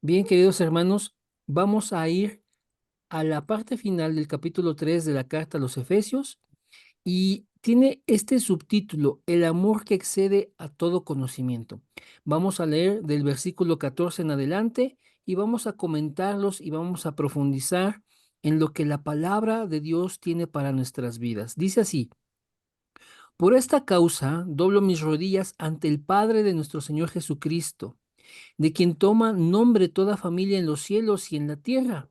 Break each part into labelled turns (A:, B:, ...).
A: Bien, queridos hermanos, vamos a ir a la parte final del capítulo 3 de la carta a los Efesios y tiene este subtítulo, El amor que excede a todo conocimiento. Vamos a leer del versículo 14 en adelante y vamos a comentarlos y vamos a profundizar en lo que la palabra de Dios tiene para nuestras vidas. Dice así: Por esta causa doblo mis rodillas ante el Padre de nuestro Señor Jesucristo, de quien toma nombre toda familia en los cielos y en la tierra,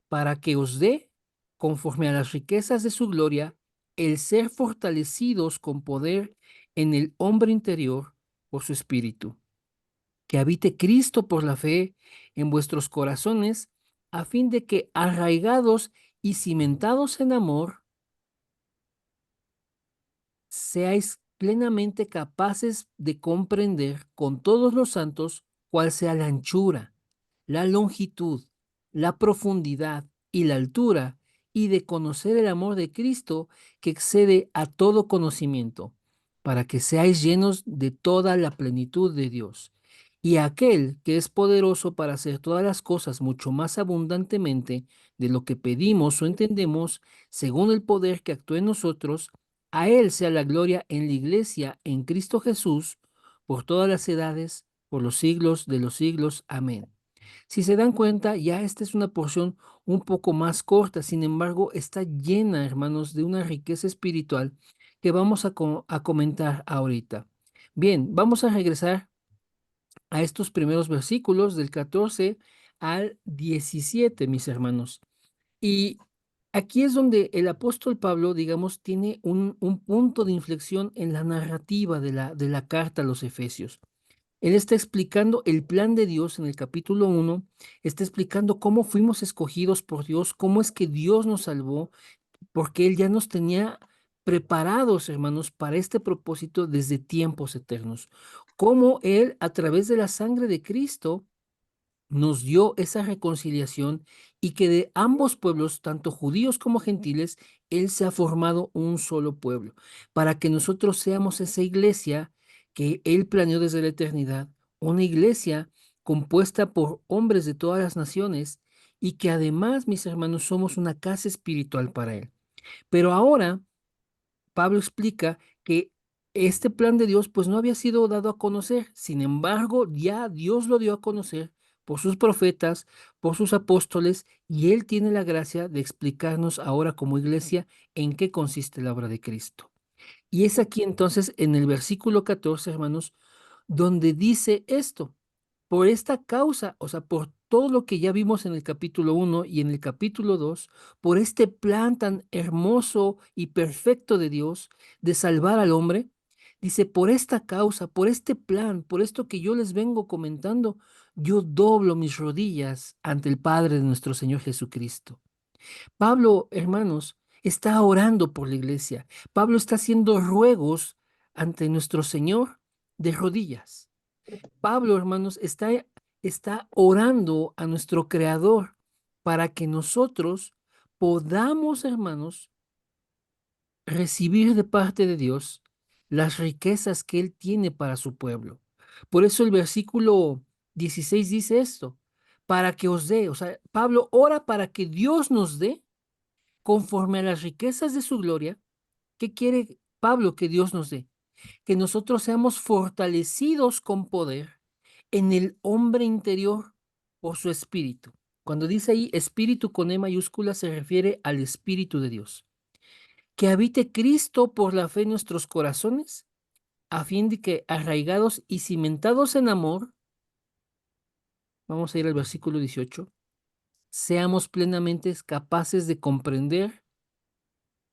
A: para que os dé, conforme a las riquezas de su gloria, el ser fortalecidos con poder en el hombre interior por su espíritu, que habite Cristo por la fe en vuestros corazones, a fin de que, arraigados y cimentados en amor, seáis plenamente capaces de comprender con todos los santos cuál sea la anchura, la longitud, la profundidad y la altura, y de conocer el amor de Cristo que excede a todo conocimiento, para que seáis llenos de toda la plenitud de Dios. Y aquel que es poderoso para hacer todas las cosas mucho más abundantemente de lo que pedimos o entendemos, según el poder que actúa en nosotros, a Él sea la gloria en la Iglesia, en Cristo Jesús, por todas las edades, por los siglos de los siglos. Amén. Si se dan cuenta, ya esta es una porción un poco más corta, sin embargo, está llena, hermanos, de una riqueza espiritual que vamos a comentar ahorita. Bien, vamos a regresar a estos primeros versículos del 14 al 17, mis hermanos. Y aquí es donde el apóstol Pablo, digamos, tiene un punto de inflexión en la narrativa de la carta a los Efesios. Él está explicando el plan de Dios en el capítulo 1, está explicando cómo fuimos escogidos por Dios, cómo es que Dios nos salvó, porque Él ya nos tenía preparados, hermanos, para este propósito desde tiempos eternos. Cómo Él, a través de la sangre de Cristo, nos dio esa reconciliación y que de ambos pueblos, tanto judíos como gentiles, Él se ha formado un solo pueblo, para que nosotros seamos esa iglesia que Él planeó desde la eternidad, una iglesia compuesta por hombres de todas las naciones y que además, mis hermanos, somos una casa espiritual para Él. Pero ahora Pablo explica que este plan de Dios pues no había sido dado a conocer, sin embargo ya Dios lo dio a conocer por sus profetas, por sus apóstoles, y Él tiene la gracia de explicarnos ahora como iglesia en qué consiste la obra de Cristo. Y es aquí entonces en el versículo 14, hermanos, donde dice esto: por esta causa, o sea, por todo lo que ya vimos en el capítulo 1 y en el capítulo 2, por este plan tan hermoso y perfecto de Dios de salvar al hombre, dice, por esta causa, por este plan, por esto que yo les vengo comentando, yo doblo mis rodillas ante el Padre de nuestro Señor Jesucristo. Pablo, hermanos, está orando por la iglesia. Pablo está haciendo ruegos ante nuestro Señor de rodillas. Pablo, hermanos, está orando a nuestro Creador para que nosotros podamos, hermanos, recibir de parte de Dios las riquezas que Él tiene para su pueblo. Por eso el versículo 16 dice esto: para que os dé, o sea, Pablo ora para que Dios nos dé conforme a las riquezas de su gloria. ¿Qué quiere Pablo que Dios nos dé? Que nosotros seamos fortalecidos con poder en el hombre interior por su espíritu. Cuando dice ahí espíritu con E mayúscula se refiere al Espíritu de Dios. Que habite Cristo por la fe en nuestros corazones, a fin de que, arraigados y cimentados en amor, vamos a ir al versículo 18, seamos plenamente capaces de comprender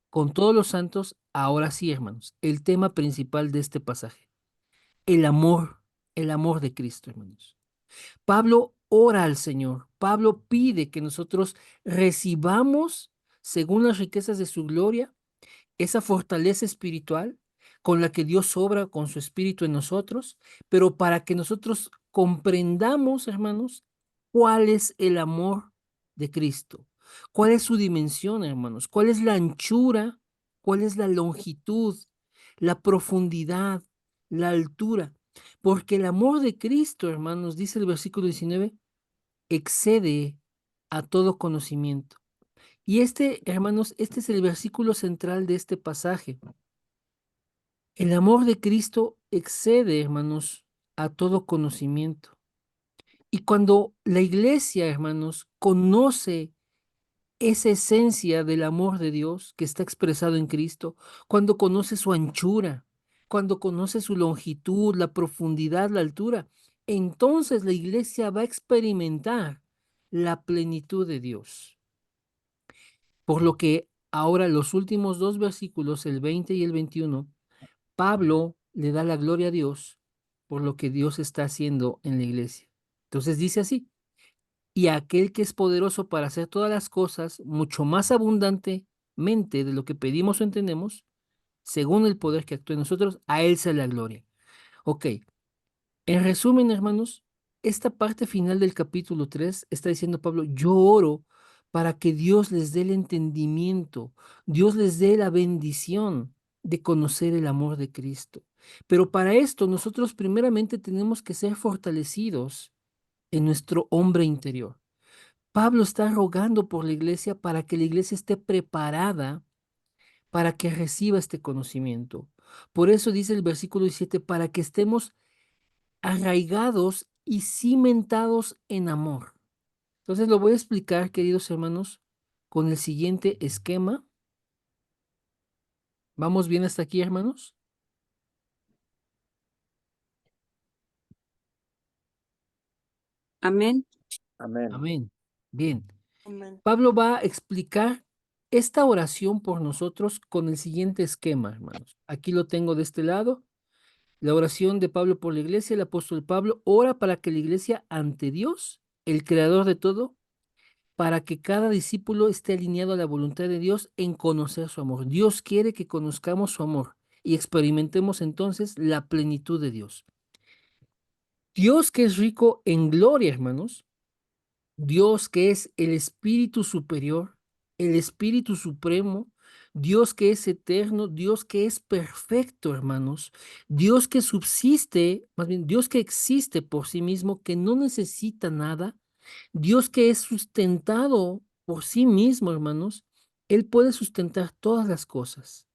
A: con todos los santos, ahora sí, hermanos, el tema principal de este pasaje: el amor de Cristo, hermanos. Pablo ora al Señor, Pablo pide que nosotros recibamos, según las riquezas de su gloria, esa fortaleza espiritual con la que Dios obra con su espíritu en nosotros, pero para que nosotros comprendamos, hermanos, cuál es el amor de Cristo, cuál es su dimensión, hermanos, cuál es la anchura, cuál es la longitud, la profundidad, la altura, porque el amor de Cristo, hermanos, dice el versículo 19, excede a todo conocimiento. Y hermanos, este es el versículo central de este pasaje. El amor de Cristo excede, hermanos, a todo conocimiento. Y cuando la iglesia, hermanos, conoce esa esencia del amor de Dios que está expresado en Cristo, cuando conoce su anchura, cuando conoce su longitud, la profundidad, la altura, entonces la iglesia va a experimentar la plenitud de Dios. Por lo que ahora los últimos dos versículos, el 20 y el 21, Pablo le da la gloria a Dios por lo que Dios está haciendo en la iglesia. Entonces dice así: y aquel que es poderoso para hacer todas las cosas mucho más abundantemente de lo que pedimos o entendemos, según el poder que actúa en nosotros, a él sea la gloria. Ok, en resumen, hermanos, esta parte final del capítulo 3 está diciendo Pablo: yo oro para que Dios les dé el entendimiento, Dios les dé la bendición de conocer el amor de Cristo. Pero para esto nosotros primeramente tenemos que ser fortalecidos en nuestro hombre interior. Pablo está rogando por la iglesia para que la iglesia esté preparada para que reciba este conocimiento. Por eso dice el versículo 17, para que estemos arraigados y cimentados en amor. Entonces lo voy a explicar, queridos hermanos, con el siguiente esquema. ¿Vamos bien hasta aquí, hermanos?
B: Amén.
C: Amén.
A: Amén. Bien.
B: Amén.
A: Pablo va a explicar esta oración por nosotros con el siguiente esquema, hermanos. Aquí lo tengo de este lado. La oración de Pablo por la iglesia, el apóstol Pablo ora para que la iglesia ante Dios, el creador de todo, para que cada discípulo esté alineado a la voluntad de Dios en conocer su amor. Dios quiere que conozcamos su amor y experimentemos entonces la plenitud de Dios. Dios, que es rico en gloria, hermanos, Dios que es el Espíritu superior, el Espíritu supremo, Dios que es eterno, Dios que es perfecto, hermanos, Dios que subsiste, más bien Dios que existe por sí mismo, que no necesita nada, Dios que es sustentado por sí mismo, hermanos, Él puede sustentar todas las cosas.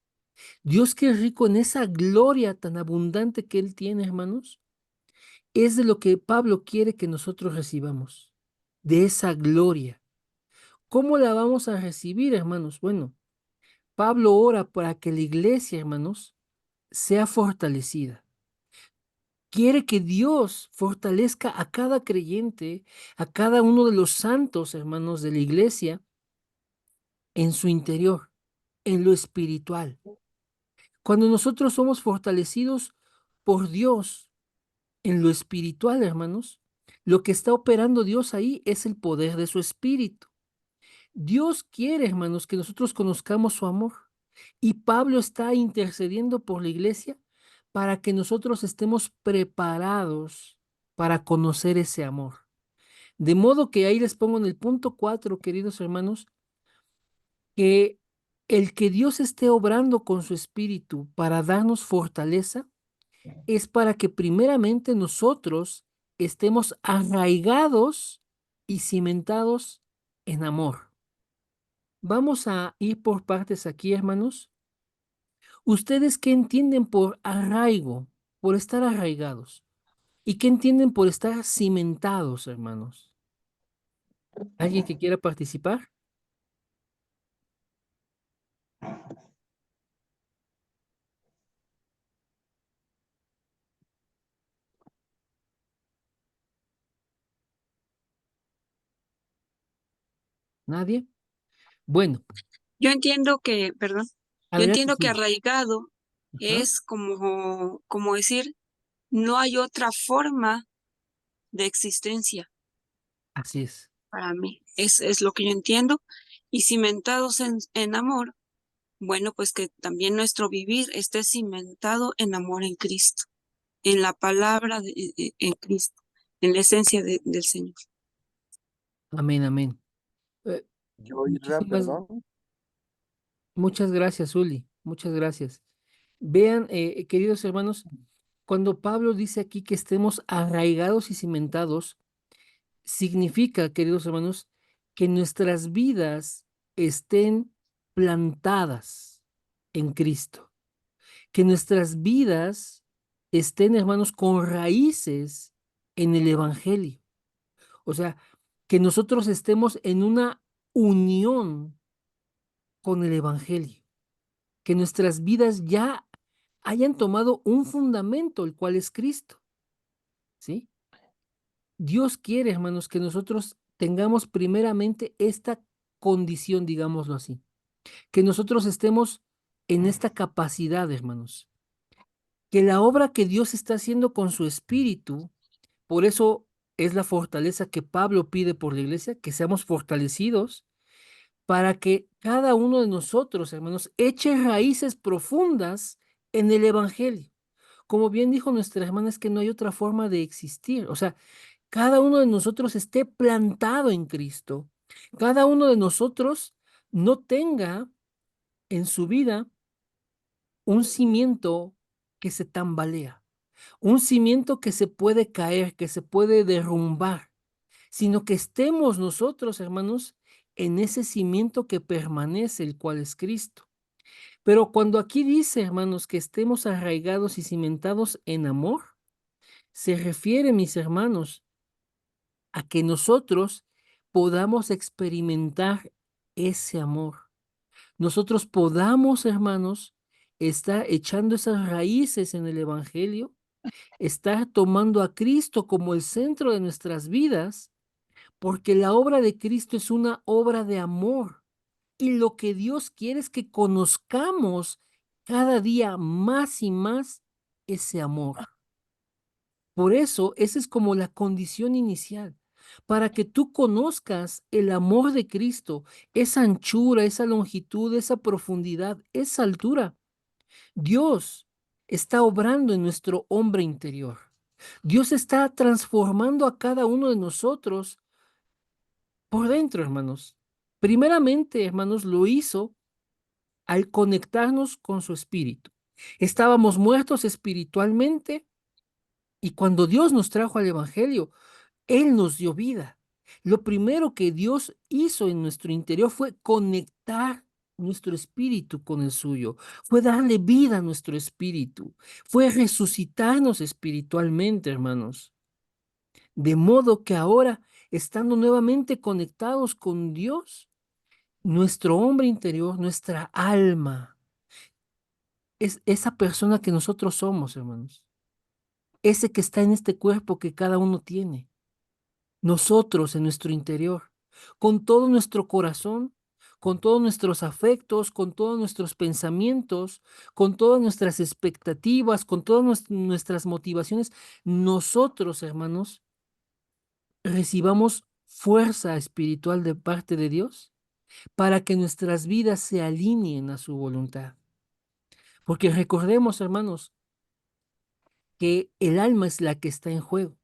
A: Dios que es rico en esa gloria tan abundante que Él tiene, hermanos, es de lo que Pablo quiere que nosotros recibamos, de esa gloria. ¿Cómo la vamos a recibir, hermanos? Bueno, Pablo ora para que la iglesia, hermanos, sea fortalecida. Quiere que Dios fortalezca a cada creyente, a cada uno de los santos, hermanos, de la iglesia, en su interior, en lo espiritual. Cuando nosotros somos fortalecidos por Dios en lo espiritual, hermanos, lo que está operando Dios ahí es el poder de su espíritu. Dios quiere, hermanos, que nosotros conozcamos su amor. Y Pablo está intercediendo por la iglesia para que nosotros estemos preparados para conocer ese amor. De modo que ahí les pongo en el punto 4, queridos hermanos, que el que Dios esté obrando con su espíritu para darnos fortaleza es para que primeramente nosotros estemos arraigados y cimentados en amor. Vamos a ir por partes aquí, hermanos. ¿Ustedes qué entienden por arraigo, por estar arraigados? ¿Y qué entienden por estar cimentados, hermanos? ¿Alguien que quiera participar? ¿Nadie? Bueno,
B: Yo entiendo que, perdón, yo
A: adelante,
B: entiendo que
A: sí.
B: arraigado
A: Ajá,
B: es como decir, no hay otra forma de existencia
A: así es.
B: para mí. Es lo que yo entiendo. Y cimentados en amor, bueno, pues que también nuestro vivir esté cimentado en amor en Cristo, en la palabra en Cristo, en la esencia del Señor.
A: Amén, amén. Eh,
C: Yo, Isra,
A: muchísimas,
C: perdón.
A: muchas gracias, Uli. Muchas gracias. Vean, queridos hermanos, cuando Pablo dice aquí que estemos arraigados y cimentados, significa, queridos hermanos, que nuestras vidas estén plantadas en Cristo, que nuestras vidas estén, hermanos, con raíces en el Evangelio. O sea, que nosotros estemos en una unión con el Evangelio, que nuestras vidas ya hayan tomado un fundamento, el cual es Cristo, ¿sí? Dios quiere, hermanos, que nosotros tengamos primeramente esta condición, digámoslo así, que nosotros estemos en esta capacidad, hermanos, que la obra que Dios está haciendo con su espíritu, por eso es la fortaleza que Pablo pide por la iglesia, que seamos fortalecidos para que cada uno de nosotros, hermanos, eche raíces profundas en el evangelio. Como bien dijo nuestra hermana, es que no hay otra forma de existir. O sea, cada uno de nosotros esté plantado en Cristo. Cada uno de nosotros no tenga en su vida un cimiento que se tambalea, un cimiento que se puede caer, que se puede derrumbar, sino que estemos nosotros, hermanos, en ese cimiento que permanece, el cual es Cristo. Pero cuando aquí dice, hermanos, que estemos arraigados y cimentados en amor, se refiere, mis hermanos, a que nosotros podamos experimentar ese amor. Nosotros podamos, hermanos, estar echando esas raíces en el Evangelio, estar tomando a Cristo como el centro de nuestras vidas, porque la obra de Cristo es una obra de amor. Y lo que Dios quiere es que conozcamos cada día más y más ese amor. Por eso, esa es como la condición inicial, para que tú conozcas el amor de Cristo, esa anchura, esa longitud, esa profundidad, esa altura. Dios está obrando en nuestro hombre interior. Dios está transformando a cada uno de nosotros por dentro, hermanos. Primeramente, hermanos, lo hizo al conectarnos con su espíritu. Estábamos muertos espiritualmente y cuando Dios nos trajo al Evangelio, Él nos dio vida. Lo primero que Dios hizo en nuestro interior fue conectar nuestro espíritu con el suyo, fue darle vida a nuestro espíritu, fue resucitarnos espiritualmente, hermanos. De modo que ahora, estando nuevamente conectados con Dios, nuestro hombre interior, nuestra alma, es esa persona que nosotros somos, hermanos, ese que está en este cuerpo que cada uno tiene. Nosotros en nuestro interior, con todo nuestro corazón, con todos nuestros afectos, con todos nuestros pensamientos, con todas nuestras expectativas, con todas nuestras motivaciones, nosotros, hermanos, recibamos fuerza espiritual de parte de Dios para que nuestras vidas se alineen a su voluntad. Porque recordemos, hermanos, que el alma es la que está en juego.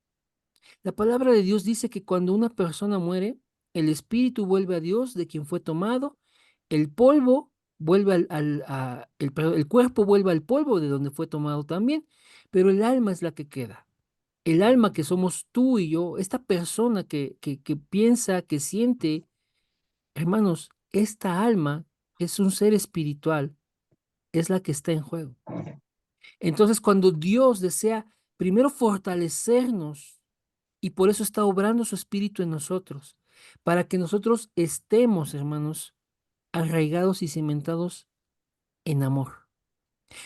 A: La palabra de Dios dice que cuando una persona muere, el espíritu vuelve a Dios de quien fue tomado, el polvo vuelve perdón, el cuerpo vuelve al polvo de donde fue tomado también, pero el alma es la que queda. El alma que somos tú y yo, esta persona que piensa, que siente, hermanos, esta alma es un ser espiritual, es la que está en juego. Entonces, cuando Dios desea primero fortalecernos, y por eso está obrando su espíritu en nosotros, para que nosotros estemos, hermanos, arraigados y cimentados en amor.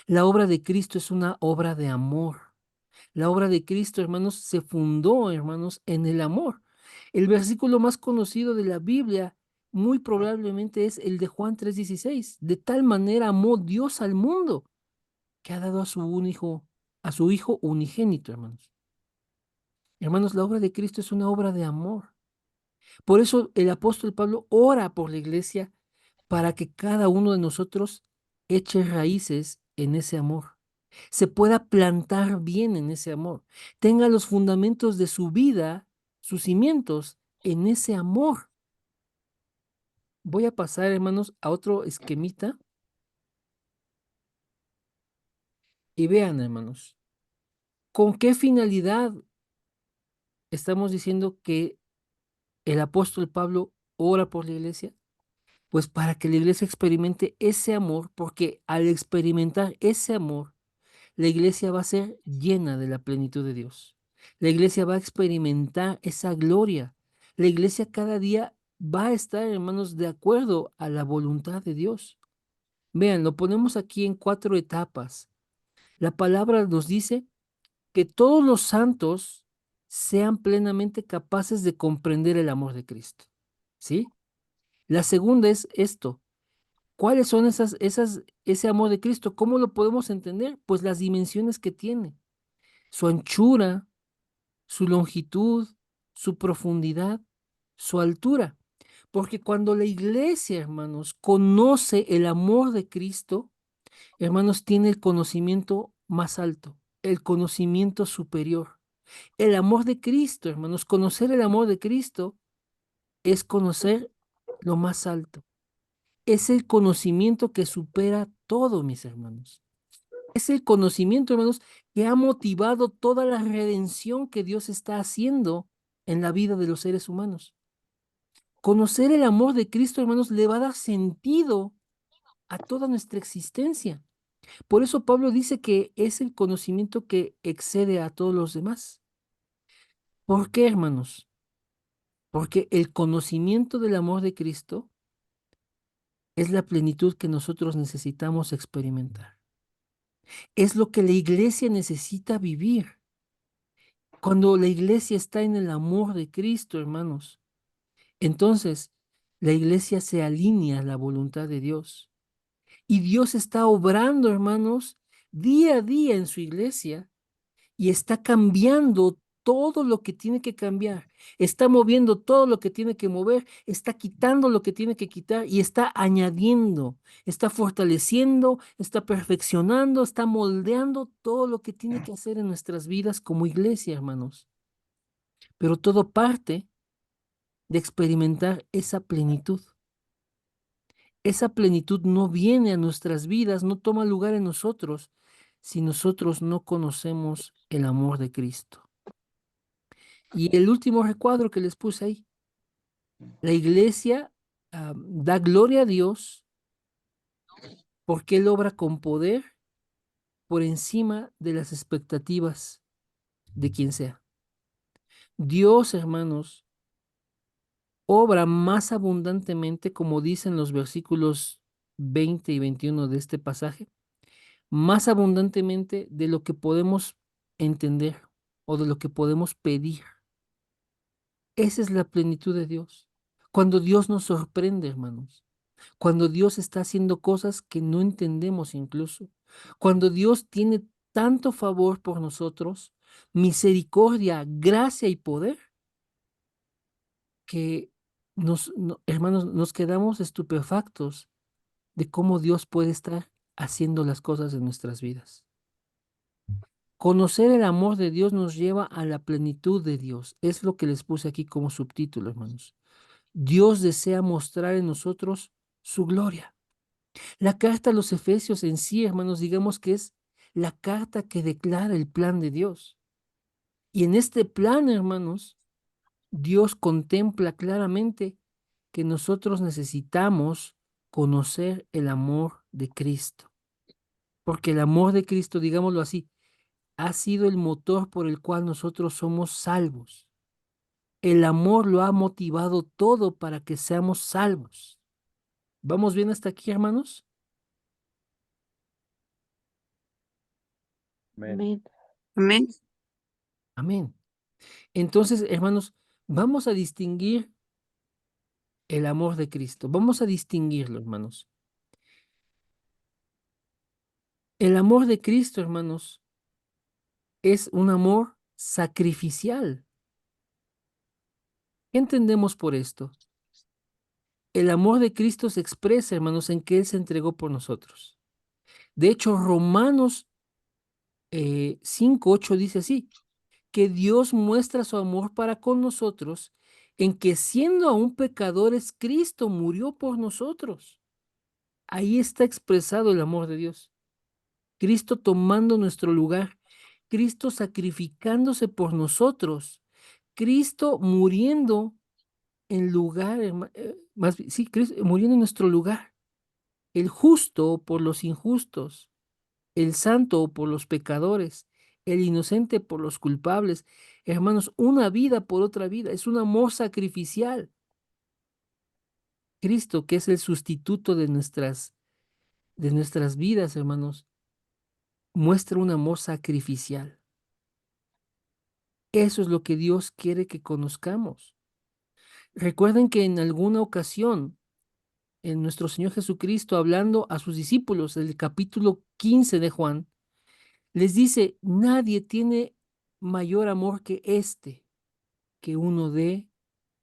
A: La obra de Cristo es una obra de amor. La obra de Cristo, hermanos, se fundó, hermanos, en el amor. El versículo más conocido de la Biblia muy probablemente es el de Juan 3:16. De tal manera amó Dios al mundo que ha dado a su Hijo unigénito, hermanos. Hermanos, la obra de Cristo es una obra de amor. Por eso el apóstol Pablo ora por la iglesia para que cada uno de nosotros eche raíces en ese amor, se pueda plantar bien en ese amor, tenga los fundamentos de su vida, sus cimientos en ese amor. Voy a pasar, hermanos, a otro esquemita y vean, hermanos, ¿con qué finalidad estamos diciendo que el apóstol Pablo ora por la iglesia? Pues para que la iglesia experimente ese amor, porque al experimentar ese amor, la iglesia va a ser llena de la plenitud de Dios. La iglesia va a experimentar esa gloria. La iglesia cada día va a estar, hermanos, de acuerdo a la voluntad de Dios. Vean, lo ponemos aquí en 4 etapas. La palabra nos dice que todos los santos sean plenamente capaces de comprender el amor de Cristo. ¿Sí? La segunda es esto. ¿Cuáles son ese amor de Cristo? ¿Cómo lo podemos entender? Pues las dimensiones que tiene, su anchura, su longitud, su profundidad, su altura. Porque cuando la iglesia, hermanos, conoce el amor de Cristo, hermanos, tiene el conocimiento más alto, el conocimiento superior. El amor de Cristo, hermanos, conocer el amor de Cristo es conocer lo más alto. Es el conocimiento que supera todo, mis hermanos. Es el conocimiento, hermanos, que ha motivado toda la redención que Dios está haciendo en la vida de los seres humanos. Conocer el amor de Cristo, hermanos, le va a dar sentido a toda nuestra existencia. Por eso Pablo dice que es el conocimiento que excede a todos los demás. ¿Por qué, hermanos? Porque el conocimiento del amor de Cristo es la plenitud que nosotros necesitamos experimentar. Es lo que la iglesia necesita vivir. Cuando la iglesia está en el amor de Cristo, hermanos, entonces la iglesia se alinea a la voluntad de Dios. Y Dios está obrando, hermanos, día a día en su iglesia y está cambiando todo lo que tiene que cambiar, está moviendo todo lo que tiene que mover, está quitando lo que tiene que quitar y está añadiendo, está fortaleciendo, está perfeccionando, está moldeando todo lo que tiene que hacer en nuestras vidas como iglesia, hermanos. Pero todo parte de experimentar esa plenitud. Esa plenitud no viene a nuestras vidas, no toma lugar en nosotros si nosotros no conocemos el amor de Cristo. Y el último recuadro que les puse ahí, la iglesia da gloria a Dios porque Él obra con poder por encima de las expectativas de quien sea. Dios, hermanos, obra más abundantemente, como dicen los versículos 20 y 21 de este pasaje, más abundantemente de lo que podemos entender o de lo que podemos pedir. Esa es la plenitud de Dios. Cuando Dios nos sorprende, hermanos. Cuando Dios está haciendo cosas que no entendemos incluso. Cuando Dios tiene tanto favor por nosotros, misericordia, gracia y poder, que hermanos, nos quedamos estupefactos de cómo Dios puede estar haciendo las cosas en nuestras vidas. Conocer el amor de Dios nos lleva a la plenitud de Dios. Es lo que les puse aquí como subtítulo, hermanos. Dios desea mostrar en nosotros su gloria. La carta a los Efesios en sí, hermanos, digamos que es la carta que declara el plan de Dios. Y en este plan, hermanos, Dios contempla claramente que nosotros necesitamos conocer el amor de Cristo. Porque el amor de Cristo, digámoslo así, ha sido el motor por el cual nosotros somos salvos. El amor lo ha motivado todo para que seamos salvos. ¿Vamos bien hasta aquí, hermanos?
C: Amén.
B: Amén.
A: Amén. Entonces, hermanos, vamos a distinguir el amor de Cristo. Vamos a distinguirlo, hermanos. El amor de Cristo, hermanos, es un amor sacrificial. ¿Qué entendemos por esto? El amor de Cristo se expresa, hermanos, en que Él se entregó por nosotros. De hecho, Romanos 5:8 dice así, que Dios muestra su amor para con nosotros en que siendo aún pecadores, Cristo murió por nosotros. Ahí está expresado el amor de Dios. Cristo tomando nuestro lugar, Cristo sacrificándose por nosotros, Cristo muriendo en lugar, sí, Cristo murió en nuestro lugar. El justo por los injustos, el santo por los pecadores, el inocente por los culpables. Hermanos, una vida por otra vida, es un amor sacrificial. Cristo, que es el sustituto de nuestras vidas, hermanos, muestra un amor sacrificial. Eso es lo que Dios quiere que conozcamos. Recuerden que en alguna ocasión, en nuestro Señor Jesucristo, hablando a sus discípulos, el capítulo 15 de Juan, les dice, nadie tiene mayor amor que este, que uno dé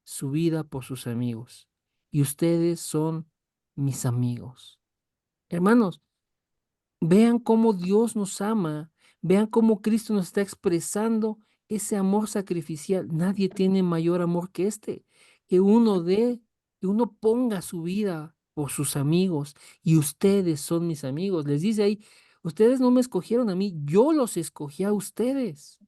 A: su vida por sus amigos. Y ustedes son mis amigos. Hermanos, vean cómo Dios nos ama, vean cómo Cristo nos está expresando ese amor sacrificial. Nadie tiene mayor amor que este, que uno dé, que uno ponga su vida por sus amigos. Y ustedes son mis amigos. Les dice ahí, ustedes no me escogieron a mí, yo los escogí a ustedes.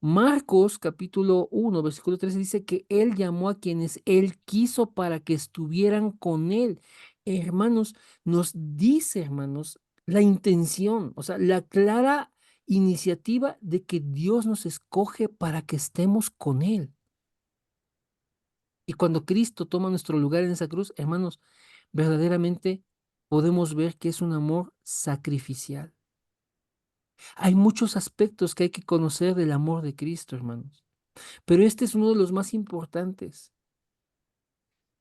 A: Marcos capítulo 1 versículo 13 dice que Él llamó a quienes Él quiso para que estuvieran con Él. Hermanos, nos dice, hermanos, la intención, o sea, la clara iniciativa de que Dios nos escoge para que estemos con Él. Y cuando Cristo toma nuestro lugar en esa cruz, hermanos, verdaderamente podemos ver que es un amor sacrificial. Hay muchos aspectos que hay que conocer del amor de Cristo, hermanos. Pero este es uno de los más importantes.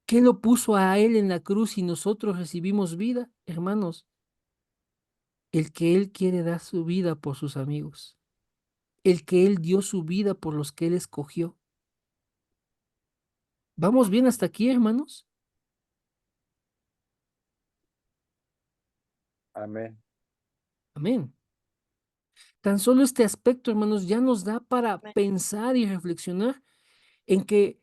A: ¿Qué lo puso a Él en la cruz y nosotros recibimos vida? Hermanos, el que Él quiere dar su vida por sus amigos, el que Él dio su vida por los que Él escogió. ¿Vamos bien hasta aquí, hermanos?
C: Amén.
A: Amén. Tan solo este aspecto, hermanos, ya nos da para pensar y reflexionar en que,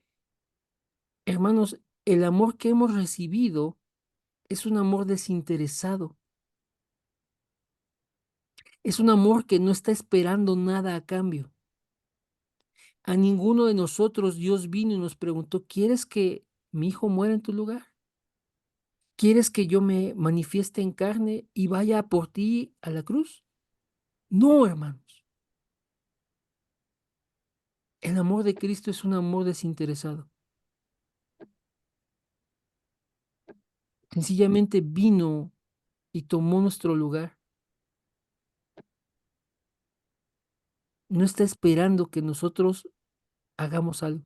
A: hermanos, el amor que hemos recibido es un amor desinteresado. Es un amor que no está esperando nada a cambio. A ninguno de nosotros Dios vino y nos preguntó, ¿quieres que mi hijo muera en tu lugar? ¿Quieres que yo me manifieste en carne y vaya por ti a la cruz? No, hermanos. El amor de Cristo es un amor desinteresado. Sencillamente vino y tomó nuestro lugar. No está esperando que nosotros hagamos algo.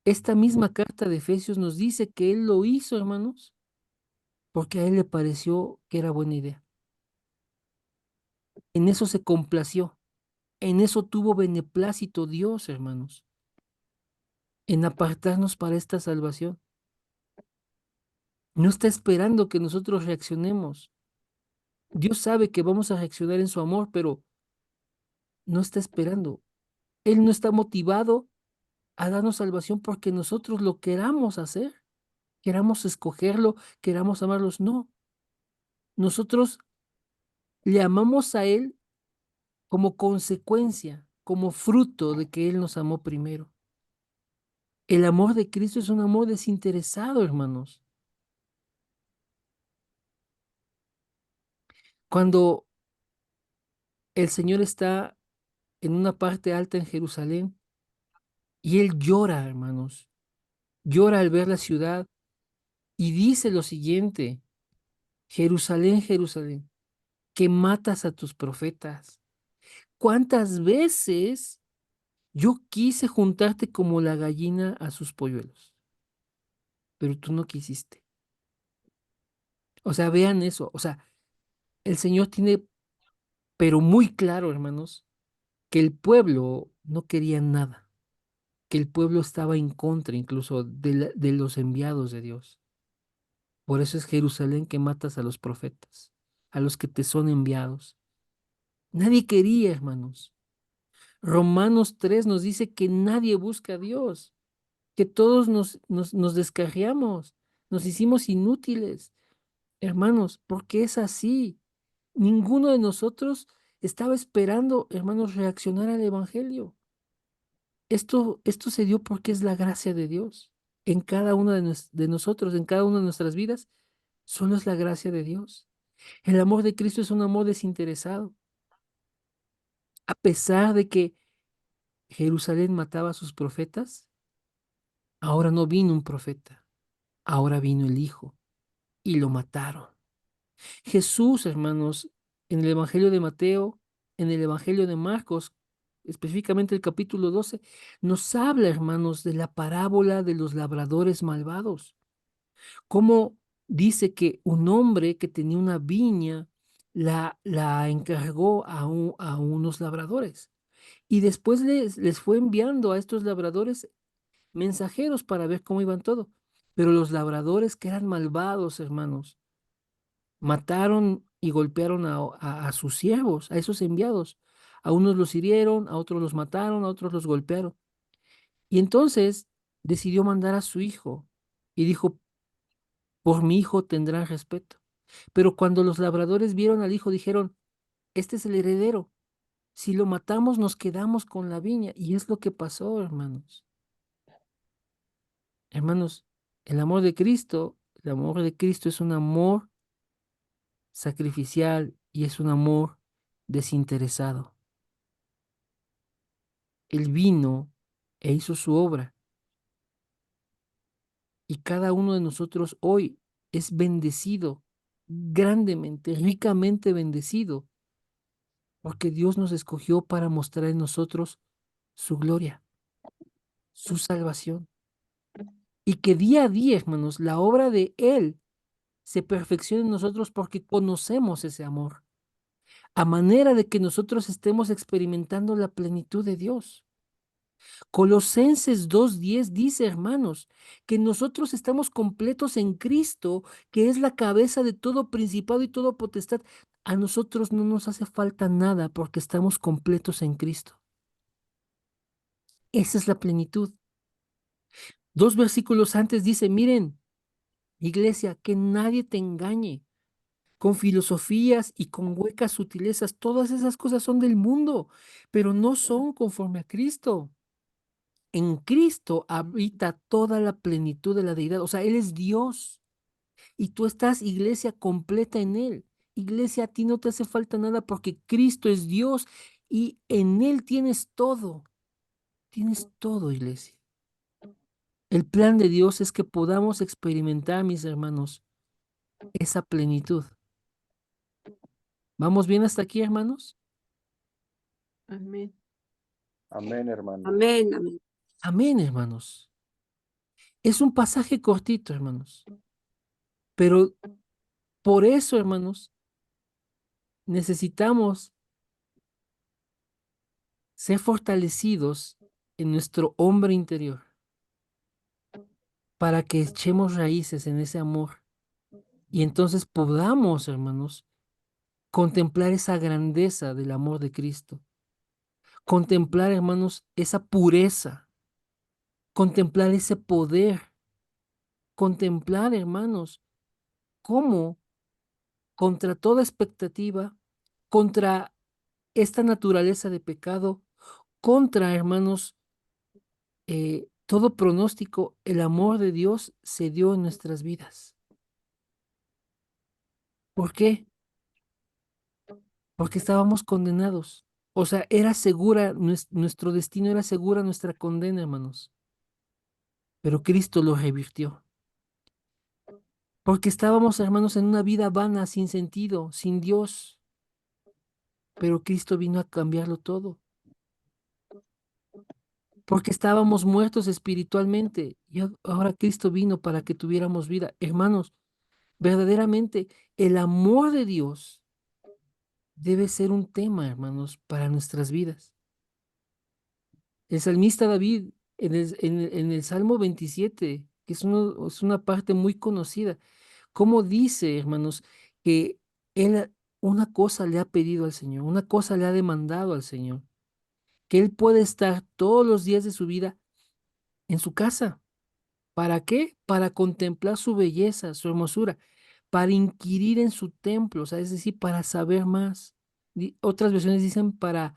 A: Esta misma carta de Efesios nos dice que Él lo hizo, hermanos, porque a Él le pareció que era buena idea. En eso se complació. En eso tuvo beneplácito Dios, hermanos, en apartarnos para esta salvación. No está esperando que nosotros reaccionemos. Dios sabe que vamos a reaccionar en su amor, pero no está esperando. Él no está motivado a darnos salvación porque nosotros lo queramos hacer, queramos escogerlo, queramos amarlos. No, nosotros le amamos a Él como consecuencia, como fruto de que Él nos amó primero. El amor de Cristo es un amor desinteresado, hermanos. Cuando el Señor está en una parte alta en Jerusalén y Él llora, hermanos, llora al ver la ciudad y dice lo siguiente, Jerusalén, Jerusalén, que matas a tus profetas. ¿Cuántas veces yo quise juntarte como la gallina a sus polluelos? Pero tú no quisiste. O sea, vean eso. O sea, el Señor tiene, pero muy claro, hermanos, que el pueblo no quería nada, que el pueblo estaba en contra incluso de los enviados de Dios. Por eso es Jerusalén que matas a los profetas, a los que te son enviados. Nadie quería, hermanos. Romanos 3 nos dice que nadie busca a Dios, que todos nos descarriamos, nos hicimos inútiles. Hermanos, porque es así. Ninguno de nosotros estaba esperando, hermanos, reaccionar al Evangelio. esto se dio porque es la gracia de Dios. En cada uno de nosotros, en cada una de nuestras vidas, solo es la gracia de Dios. El amor de Cristo es un amor desinteresado. A pesar de que Jerusalén mataba a sus profetas, ahora no vino un profeta, ahora vino el Hijo y lo mataron. Jesús, hermanos, en el Evangelio de Mateo, en el Evangelio de Marcos, específicamente el capítulo 12, nos habla, hermanos, de la parábola de los labradores malvados. Cómo dice que un hombre que tenía una viña la encargó a unos labradores y después les fue enviando a estos labradores mensajeros para ver cómo iban todo. Pero los labradores que eran malvados, hermanos, mataron y golpearon a sus siervos, a esos enviados. A unos los hirieron, a otros los mataron, a otros los golpearon. Y entonces decidió mandar a su hijo y dijo, por mi hijo tendrán respeto. Pero cuando los labradores vieron al hijo, dijeron, este es el heredero. Si lo matamos, nos quedamos con la viña. Y es lo que pasó, hermanos. Hermanos, el amor de Cristo es un amor sacrificial y es un amor desinteresado. Él vino e hizo su obra y cada uno de nosotros hoy es bendecido grandemente, ricamente bendecido, porque Dios nos escogió para mostrar en nosotros su gloria, su salvación. Y que día a día, hermanos, la obra de Él se perfeccione en nosotros porque conocemos ese amor, a manera de que nosotros estemos experimentando la plenitud de Dios. Colosenses 2:10 dice, hermanos, que nosotros estamos completos en Cristo, que es la cabeza de todo principado y todo potestad. A nosotros no nos hace falta nada porque estamos completos en Cristo. Esa es la plenitud. 2 versículos antes dice, miren, iglesia, que nadie te engañe con filosofías y con huecas sutilezas. Todas esas cosas son del mundo, pero no son conforme a Cristo. En Cristo habita toda la plenitud de la deidad. O sea, Él es Dios y tú estás, iglesia, completa en Él. Iglesia, a ti no te hace falta nada porque Cristo es Dios y en Él tienes todo. Tienes todo, iglesia. El plan de Dios es que podamos experimentar, mis hermanos, esa plenitud. ¿Vamos bien hasta aquí, hermanos?
C: Amén.
D: Amén, hermano.
B: Amén, amén.
A: Amén, hermanos. Es un pasaje cortito, hermanos. Pero por eso, hermanos, necesitamos ser fortalecidos en nuestro hombre interior para que echemos raíces en ese amor y entonces podamos, hermanos, contemplar esa grandeza del amor de Cristo, contemplar, hermanos, esa pureza, contemplar ese poder, contemplar, hermanos, cómo contra toda expectativa, contra esta naturaleza de pecado, contra, hermanos, todo pronóstico, el amor de Dios se dio en nuestras vidas. ¿Por qué? Porque estábamos condenados. O sea, era segura, nuestro destino era segura nuestra condena, hermanos. Pero Cristo lo revirtió. Porque estábamos, hermanos, en una vida vana, sin sentido, sin Dios. Pero Cristo vino a cambiarlo todo. Porque estábamos muertos espiritualmente y ahora Cristo vino para que tuviéramos vida. Hermanos, verdaderamente el amor de Dios debe ser un tema, hermanos, para nuestras vidas. El salmista David, en el Salmo 27, que es una parte muy conocida, como dice, hermanos, que él una cosa le ha pedido al Señor, una cosa le ha demandado al Señor, que él puede estar todos los días de su vida en su casa. ¿Para qué? Para contemplar su belleza, su hermosura, para inquirir en su templo, o sea, es decir, para saber más. Otras versiones dicen para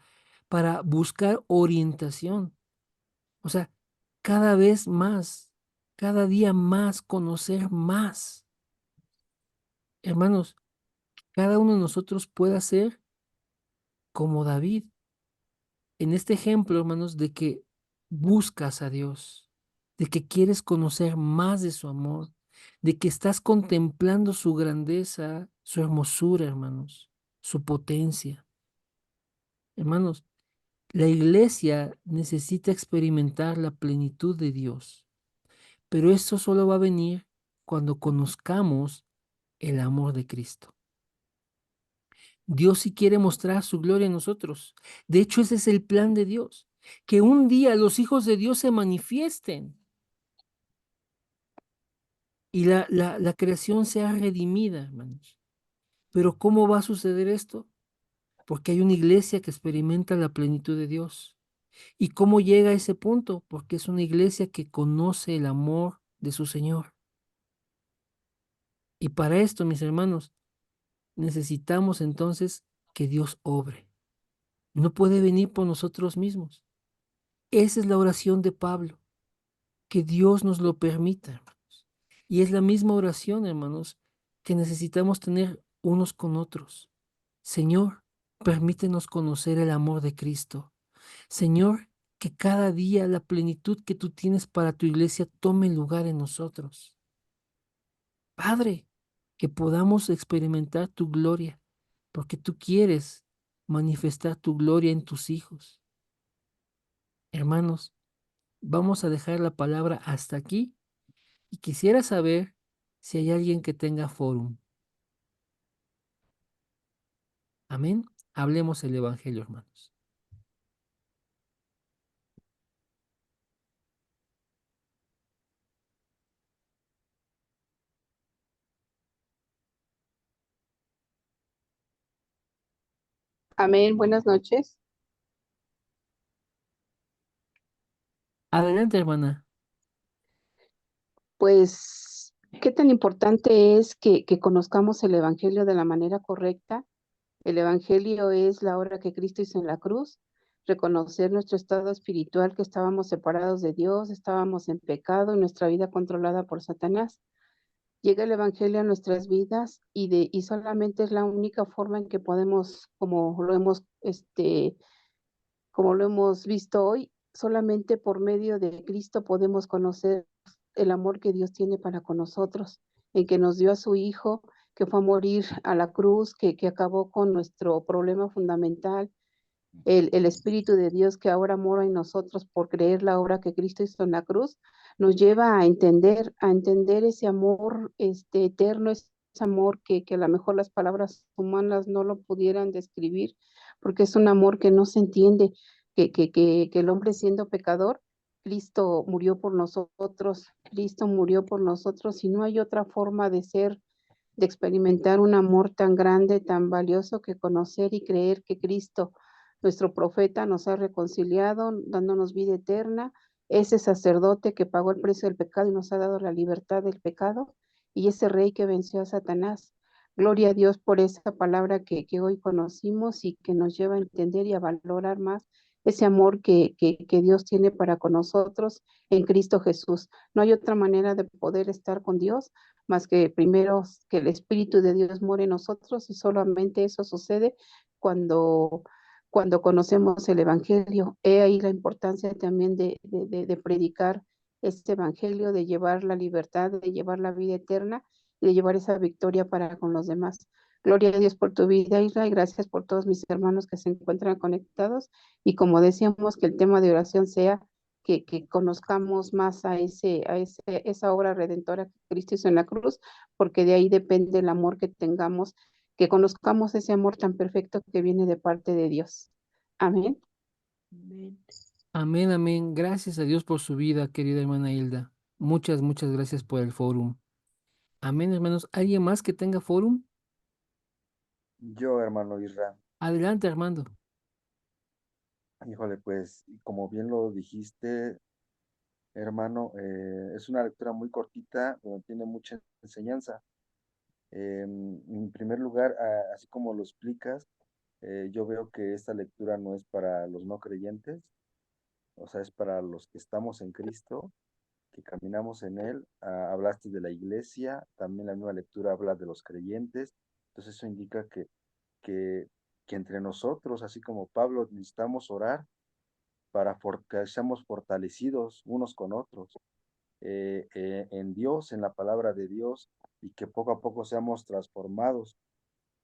A: buscar orientación. O sea, cada vez más, cada día más, conocer más. Hermanos, cada uno de nosotros puede ser como David, en este ejemplo, hermanos, de que buscas a Dios, de que quieres conocer más de su amor, de que estás contemplando su grandeza, su hermosura, hermanos, su potencia. Hermanos, la iglesia necesita experimentar la plenitud de Dios, pero esto solo va a venir cuando conozcamos el amor de Cristo. Dios sí quiere mostrar su gloria en nosotros. De hecho, ese es el plan de Dios, que un día los hijos de Dios se manifiesten y la creación sea redimida, hermanos. Pero ¿cómo va a suceder esto? Porque hay una iglesia que experimenta la plenitud de Dios. ¿Y cómo llega a ese punto? Porque es una iglesia que conoce el amor de su Señor. Y para esto, mis hermanos, necesitamos entonces que Dios obre. No puede venir por nosotros mismos. Esa es la oración de Pablo, que Dios nos lo permita, hermanos. Y es la misma oración, hermanos, que necesitamos tener unos con otros. Señor, permítenos conocer el amor de Cristo. Señor, que cada día la plenitud que tú tienes para tu iglesia tome lugar en nosotros. Padre, que podamos experimentar tu gloria, porque tú quieres manifestar tu gloria en tus hijos. Hermanos, vamos a dejar la palabra hasta aquí y quisiera saber si hay alguien que tenga fórum. Amén. Hablemos el Evangelio, hermanos.
C: Amén, buenas noches.
A: Adelante, hermana.
C: Pues, ¿qué tan importante es que conozcamos el Evangelio de la manera correcta? El Evangelio es la obra que Cristo hizo en la cruz, reconocer nuestro estado espiritual, que estábamos separados de Dios, estábamos en pecado y nuestra vida controlada por Satanás. Llega el Evangelio a nuestras vidas y solamente es la única forma en que podemos, como lo hemos visto hoy, solamente por medio de Cristo podemos conocer el amor que Dios tiene para con nosotros, en que nos dio a su Hijo, que fue a morir a la cruz, que acabó con nuestro problema fundamental, el Espíritu de Dios que ahora mora en nosotros por creer la obra que Cristo hizo en la cruz, nos lleva a entender ese amor eterno, ese amor que a lo mejor las palabras humanas no lo pudieran describir, porque es un amor que no se entiende, que el hombre siendo pecador, Cristo murió por nosotros, Cristo murió por nosotros y no hay otra forma de ser, de experimentar un amor tan grande, tan valioso que conocer y creer que Cristo, nuestro profeta, nos ha reconciliado, dándonos vida eterna, ese sacerdote que pagó el precio del pecado y nos ha dado la libertad del pecado, y ese rey que venció a Satanás. Gloria a Dios por esa palabra que hoy conocimos y que nos lleva a entender y a valorar más ese amor que Dios tiene para con nosotros en Cristo Jesús. No hay otra manera de poder estar con Dios más que primero que el Espíritu de Dios more en nosotros y solamente eso sucede cuando, cuando conocemos el Evangelio. He ahí la importancia también de predicar este Evangelio, de llevar la libertad, de llevar la vida eterna y de llevar esa victoria para con los demás. Gloria a Dios por tu vida, Isla, y gracias por todos mis hermanos que se encuentran conectados. Y como decíamos, que el tema de oración sea que conozcamos más esa obra redentora que Cristo hizo en la cruz, porque de ahí depende el amor que tengamos, que conozcamos ese amor tan perfecto que viene de parte de Dios. Amén.
B: Amén.
A: Amén, amén. Gracias a Dios por su vida, querida hermana Hilda. Muchas, muchas gracias por el fórum. Amén, hermanos. ¿Alguien más que tenga fórum?
D: Yo, hermano Isra,
A: Adelante, Armando.
D: híjole, pues, como bien lo dijiste, hermano, es una lectura muy cortita, pero tiene mucha enseñanza. En primer lugar, así como lo explicas, yo veo que esta lectura no es para los no creyentes, o sea, es para los que estamos en Cristo, que caminamos en Él. Hablaste de la iglesia, también la nueva lectura habla de los creyentes, entonces eso indica que, que entre nosotros, así como Pablo, necesitamos orar para que seamos fortalecidos unos con otros, en Dios, en la palabra de Dios, y que poco a poco seamos transformados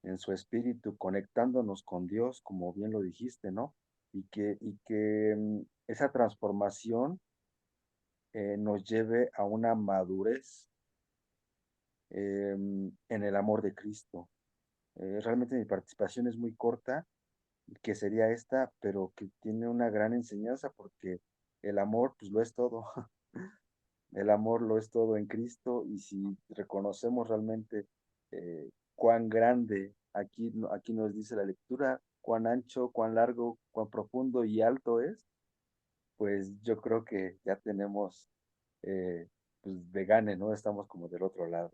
D: en su espíritu, conectándonos con Dios, como bien lo dijiste, ¿no? Y que esa transformación nos lleve a una madurez en el amor de Cristo. Realmente mi participación es muy corta, que sería esta, pero que tiene una gran enseñanza porque el amor, pues lo es todo. El amor lo es todo en Cristo y si reconocemos realmente cuán grande, aquí nos dice la lectura, cuán ancho, cuán largo, cuán profundo y alto es, pues yo creo que ya tenemos, eh, pues de gane, ¿no? Estamos como del otro lado.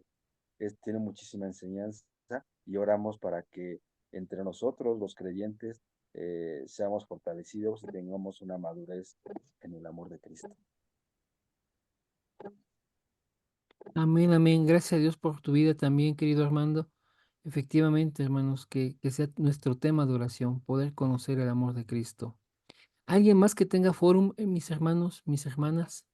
D: Tiene muchísima enseñanza y oramos para que entre nosotros, los creyentes, seamos fortalecidos y tengamos una madurez en el amor de Cristo.
A: Amén, amén. Gracias a Dios por tu vida también, querido Armando. Efectivamente, hermanos, que sea nuestro tema de oración, poder conocer el amor de Cristo. ¿Alguien más que tenga fórum, mis hermanos, mis hermanas?